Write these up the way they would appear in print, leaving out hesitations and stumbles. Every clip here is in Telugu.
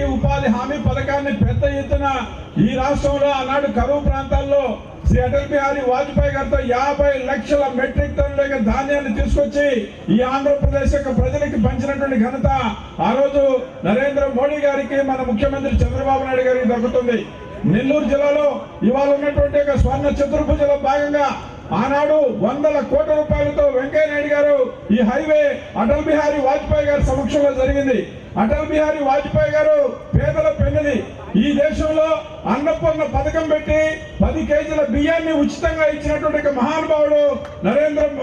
అందరికీ ఉపాధి హామీ పథకాన్ని పెద్ద ఎత్తున ఈ రాష్ట్రంలో ఆనాడు కరువు ప్రాంతాల్లో శ్రీ అటల్ బిహారీ వాజ్పేయి గారితో 50 లక్షల మెట్రిక్ టన్నుల ధాన్యాన్ని తీసుకొచ్చి ఈ ఆంధ్రప్రదేశ్ యొక్క ప్రజలకి పంచినటువంటి ఘనత ఆ రోజు నరేంద్ర మోడీ గారికి, మన ముఖ్యమంత్రి చంద్రబాబు నాయుడు గారికి దక్కుతుంది. నెల్లూరు జిల్లాలో ఇవాళ ఉన్నటువంటి స్వర్ణ చతుర్భుజలో భాగంగా ఆనాడు 100 కోట్ల రూపాయలతో వెంకయ్య నాయుడు గారు ఈ హైవే అటల్ బిహారీ వాజ్పేయి గారి సమక్షంలో జరిగింది. అటల్ బిహారీ వాజ్పేయి గారు పేదల పెన్నిది. ఈ దేశంలో అన్నపూర్ణ పథకం పెట్టి 10 కేజీల బియ్యాన్ని ఉచితంగా ఇచ్చినటువంటి మహానుభావుడు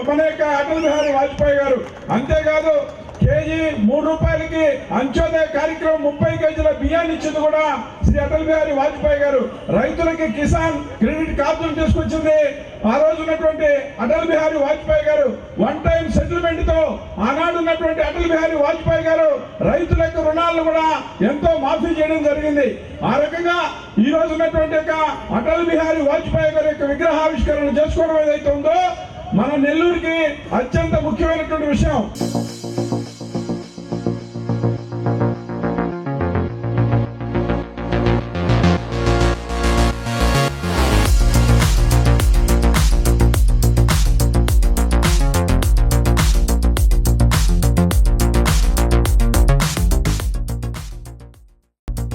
మన యొక్క అటల్ బిహారీ వాజ్పేయి గారు. అంతేకాదు కేజీ 3 రూపాయలకి అంత్యోదయ కార్యక్రమం 30 కేజీల బియ్యాన్ని ఇచ్చింది కూడా శ్రీ అటల్ బిహారీ వాజ్పేయి గారు. రైతులకి కిసాన్ క్రెడిట్ కార్డులు తీసుకొచ్చింది ఆ రోజు ఉన్నటువంటి అటల్ బిహారీ వాజ్పేయి గారు. 1 టైం సెటిల్మెంట్ తో ఆనాడు ఉన్నటువంటి అటల్ బిహారీ వాజ్పేయి గారు రైతుల యొక్క రుణాలను కూడా ఎంతో మాఫీ చేయడం జరిగింది. ఆ రకంగా ఈ రోజు ఉన్నటువంటి అటల్ బిహారీ వాజ్పేయి గారి యొక్క విగ్రహావిష్కరణ చేసుకోవడం ఏదైతే ఉందో మన నెల్లూరుకి అత్యంత ముఖ్యమైనటువంటి విషయం.